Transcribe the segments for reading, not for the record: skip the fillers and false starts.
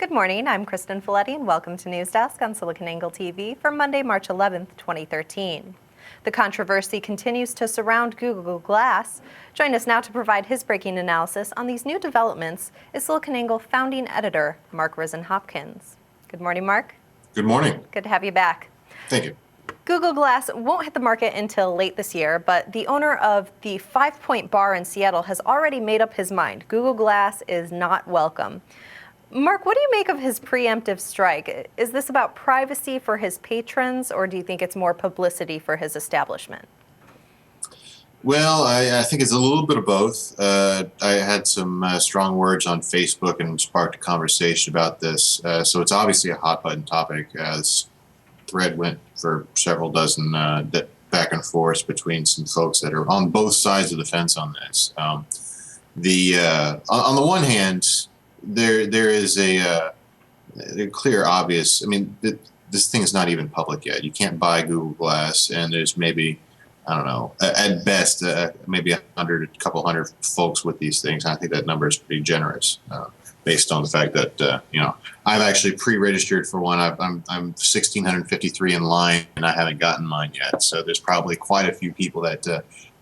Good morning, I'm Kristin Feledy and welcome to NewsDesk on SiliconANGLE TV for Monday, March 11th, 2013. The controversy continues to surround Google Glass. Join us now to provide his breaking analysis on these new developments is SiliconANGLE Founding Editor Mark Rizzn Hopkins. Good morning, Mark. Good morning. Good to have you back. Thank you. Google Glass won't hit the market until late this year, but the owner of the 5 Point bar in Seattle has already made up his mind. Google Glass is not welcome. Mark, what do you make of his preemptive strike? Is this about privacy for his patrons, or do you think it's more publicity for his establishment? Well, I think it's a little bit of both. I had some strong words on Facebook and sparked a conversation about this. So it's obviously a hot button topic. This thread went for several dozen back and forth between some folks that are on both sides of the fence on this. On the one hand, there is a clear, obvious. I mean, this thing is not even public yet. You can't buy Google Glass, and there's maybe, I don't know, at best, maybe a couple hundred folks with these things. I think that number is pretty generous, based on the fact that I've actually pre-registered for one. I'm 1,653 in line, and I haven't gotten mine yet. So there's probably quite a few people that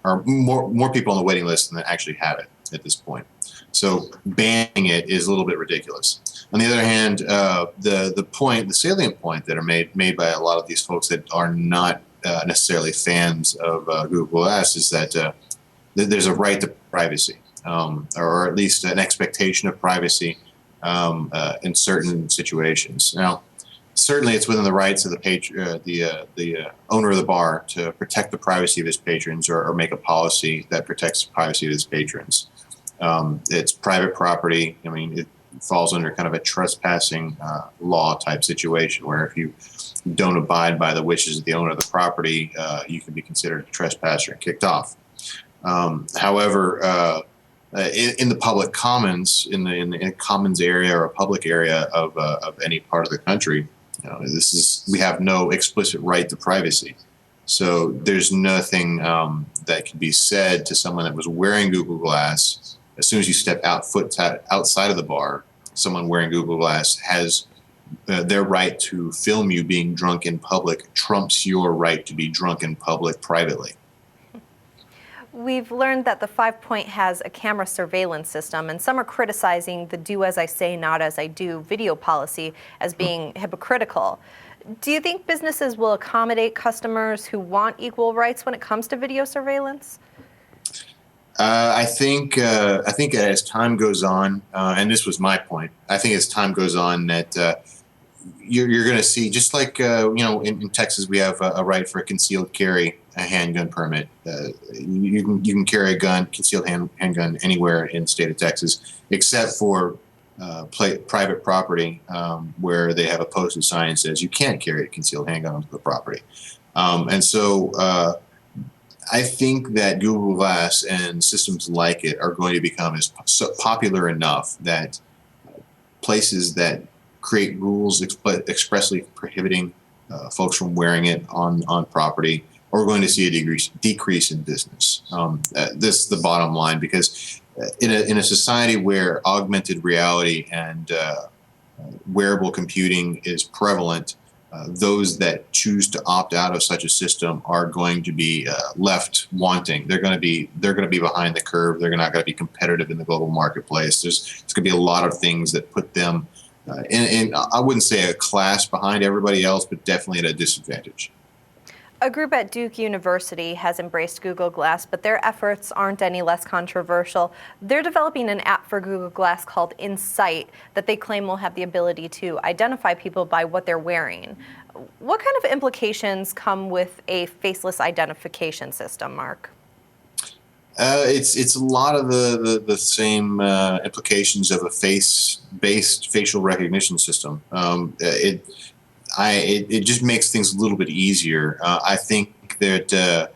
are more people on the waiting list than actually have it at this point. So banning it is a little bit ridiculous. On the other hand, the salient point that are made by a lot of these folks that are not necessarily fans of Google Glass is that there's a right to privacy, or at least an expectation of privacy in certain situations. Now, certainly it's within the rights of the owner of the bar to protect the privacy of his patrons, or make a policy that protects the privacy of his patrons. It's private property. I mean, it falls under kind of a trespassing law type situation, where if you don't abide by the wishes of the owner of the property, you can be considered a trespasser and kicked off. However, in the public commons, in the commons area or a public area of any part of the country, we have no explicit right to privacy. So there's nothing that can be said to someone that was wearing Google Glass. As soon as you step outside of the bar, someone wearing Google Glass has their right to film you being drunk in public trumps your right to be drunk in public privately. We've learned that the 5 Point has a camera surveillance system, and some are criticizing the do as I say, not as I do video policy as being hypocritical. Do you think businesses will accommodate customers who want equal rights when it comes to video surveillance? I think as time goes on, and this was my point, I think as time goes on that you're going to see, just like in Texas we have a right for a concealed carry, a handgun permit. You can carry a concealed handgun anywhere in the state of Texas, except for private property, where they have a posted sign that says you can't carry a concealed handgun onto the property. And so I think that Google Glass and systems like it are going to become popular enough that places that create rules expressly prohibiting folks from wearing it on property are going to see a decrease in business. This is the bottom line, because in a society where augmented reality and wearable computing is prevalent, those that choose to opt out of such a system are going to be left wanting. They're going to be behind the curve. They're not going to be competitive in the global marketplace. There's going to be a lot of things that put them in I wouldn't say a class behind everybody else, but definitely at a disadvantage. A group at Duke University has embraced Google Glass, but their efforts aren't any less controversial. They're developing an app for Google Glass called Insight that they claim will have the ability to identify people by what they're wearing. What kind of implications come with a faceless identification system, Mark? It's a lot of the same implications of a face-based facial recognition system. It just makes things a little bit easier. I think that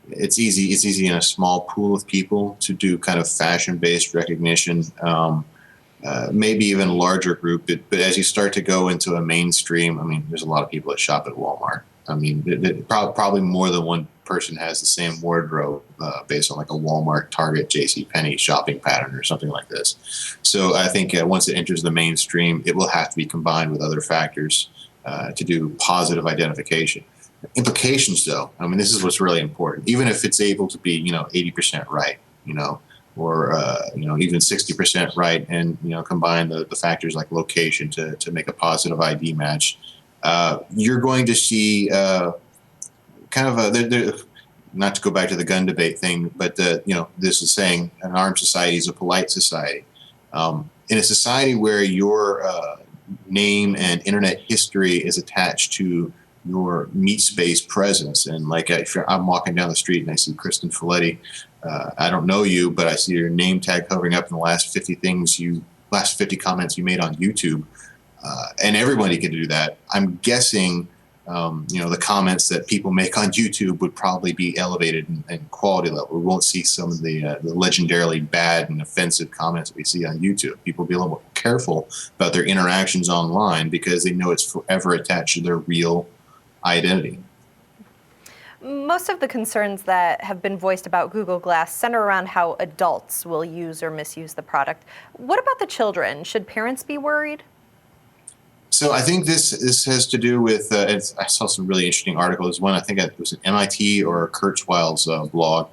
it's easy in a small pool of people to do kind of fashion-based recognition, maybe even a larger group. But as you start to go into a mainstream, I mean, there's a lot of people that shop at Walmart. I mean, probably more than one person has the same wardrobe based on like a Walmart, Target, JCPenney shopping pattern or something like this. So I think once it enters the mainstream, it will have to be combined with other factors to do positive identification. Implications, though, I mean, this is what's really important. Even if it's able to be, 80% right, or even 60% right, and combine the factors like location to make a positive ID match, you're going to see kind of not to go back to the gun debate thing, but this is saying an armed society is a polite society. In a society where your name and internet history is attached to your meat space presence, and like if I'm walking down the street and I see Kristin Feledy, I don't know you, but I see your name tag covering up in the last 50 comments you made on YouTube, and everybody can do that. I'm guessing the comments that people make on YouTube would probably be elevated in quality level. We won't see some of the legendarily bad and offensive comments that we see on YouTube. People will be a little more careful about their interactions online because they know it's forever attached to their real identity. Most of the concerns that have been voiced about Google Glass center around how adults will use or misuse the product. What about the children? Should parents be worried? So I think this has to do with, I saw some really interesting articles. One, I think it was an MIT or Kurzweil's blog,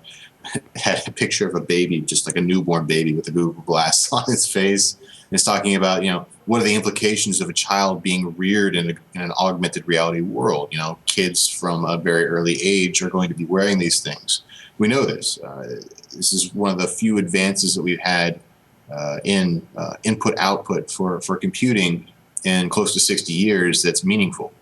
had a picture of a baby, just like a newborn baby with a Google Glass on its face. And it's talking about, what are the implications of a child being reared in an augmented reality world? Kids from a very early age are going to be wearing these things. We know this. This is one of the few advances that we've had in input-output for computing in close to 60 years that's meaningful.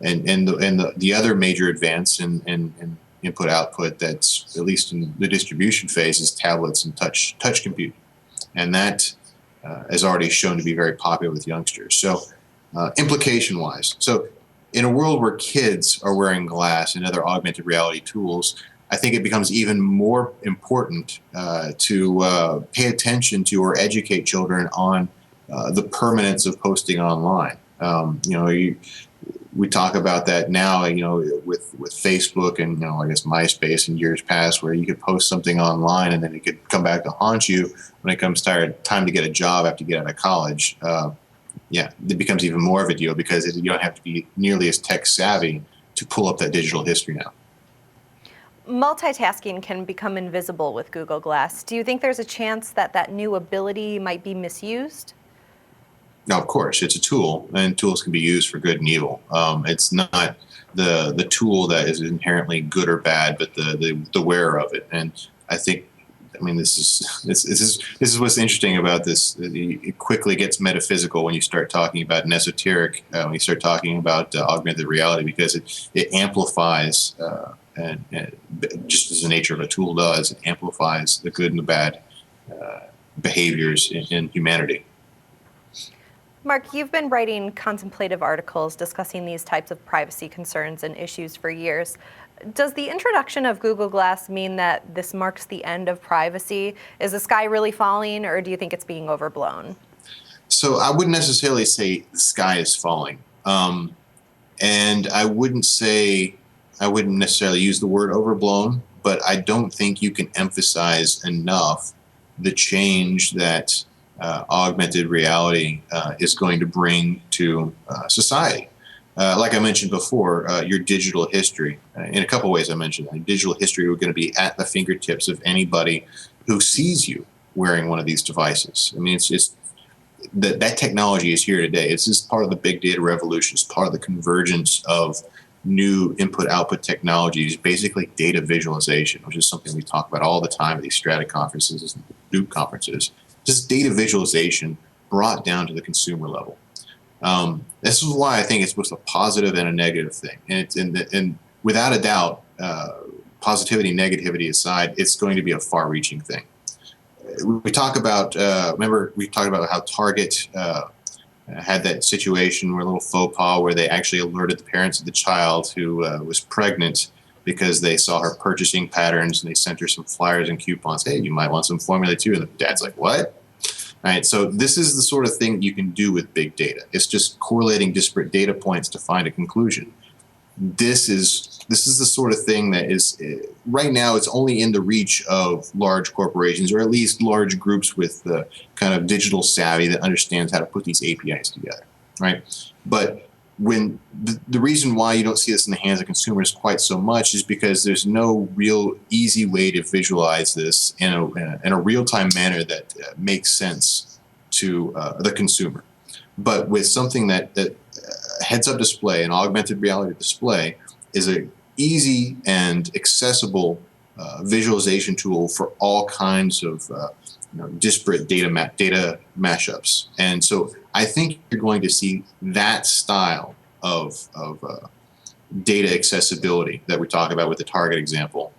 And the other major advance in input-output that's, at least in the distribution phase, is tablets and touch computing. And that has already shown to be very popular with youngsters. So implication-wise, so in a world where kids are wearing glass and other augmented reality tools, I think it becomes even more important to pay attention to or educate children on the permanence of posting online. We talk about that now, with Facebook and, I guess MySpace in years past, where you could post something online and then it could come back to haunt you when it comes time to get a job after you get out of college. It becomes even more of a deal because you don't have to be nearly as tech savvy to pull up that digital history now. Multitasking can become invisible with Google Glass. Do you think there's a chance that new ability might be misused? Now, of course, it's a tool, and tools can be used for good and evil. It's not the tool that is inherently good or bad, but the wearer of it. And I think, this is what's interesting about this. It quickly gets metaphysical when you start talking about an esoteric, when you start talking about augmented reality, because it amplifies, and just as the nature of a tool does, it amplifies the good and the bad behaviors in humanity. Mark, you've been writing contemplative articles discussing these types of privacy concerns and issues for years. Does the introduction of Google Glass mean that this marks the end of privacy? Is the sky really falling, or do you think it's being overblown? So I wouldn't necessarily say the sky is falling. And I wouldn't necessarily use the word overblown, but I don't think you can emphasize enough the change that augmented reality is going to bring to society. Like I mentioned before, your digital history, in a couple ways I mentioned that. Digital history are going to be at the fingertips of anybody who sees you wearing one of these devices. It's that technology is here today. It's just part of the big data revolution. It's part of the convergence of new input-output technologies, basically data visualization, which is something we talk about all the time at these Strata conferences and Duke conferences. Just data visualization brought down to the consumer level. This is why I think it's both a positive and a negative thing. And without a doubt, positivity, negativity aside, it's going to be a far-reaching thing. We talk about, remember, we talked about how Target had that situation where a little faux pas where they actually alerted the parents of the child who was pregnant because they saw her purchasing patterns, and they sent her some flyers and coupons. Hey, you might want some formula too. And the dad's like, what? All right, so this is the sort of thing you can do with big data. It's just correlating disparate data points to find a conclusion. this is the sort of thing that is right now it's only in the reach of large corporations, or at least large groups with the kind of digital savvy that understands how to put these APIs together, right? But when the reason why you don't see this in the hands of consumers quite so much is because there's no real easy way to visualize this in a real-time manner that makes sense to the consumer. But with something that heads-up display, an augmented reality display, is an easy and accessible visualization tool for all kinds of disparate data mashups. And so I think you're going to see that style of data accessibility that we talk about with the Target example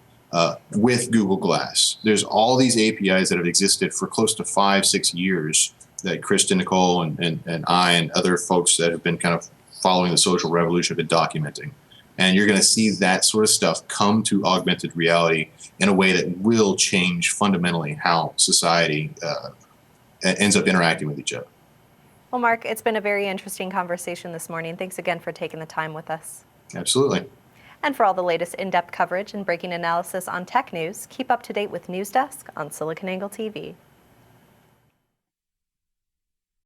with Google Glass. There's all these APIs that have existed for close to 5-6 years that Kristin, Nicole, and I and other folks that have been kind of following the social revolution have been documenting. And you're going to see that sort of stuff come to augmented reality in a way that will change fundamentally how society ends up interacting with each other. Well, Mark, it's been a very interesting conversation this morning. Thanks again for taking the time with us. Absolutely. And for all the latest in-depth coverage and breaking analysis on tech news, keep up to date with NewsDesk on SiliconANGLE TV.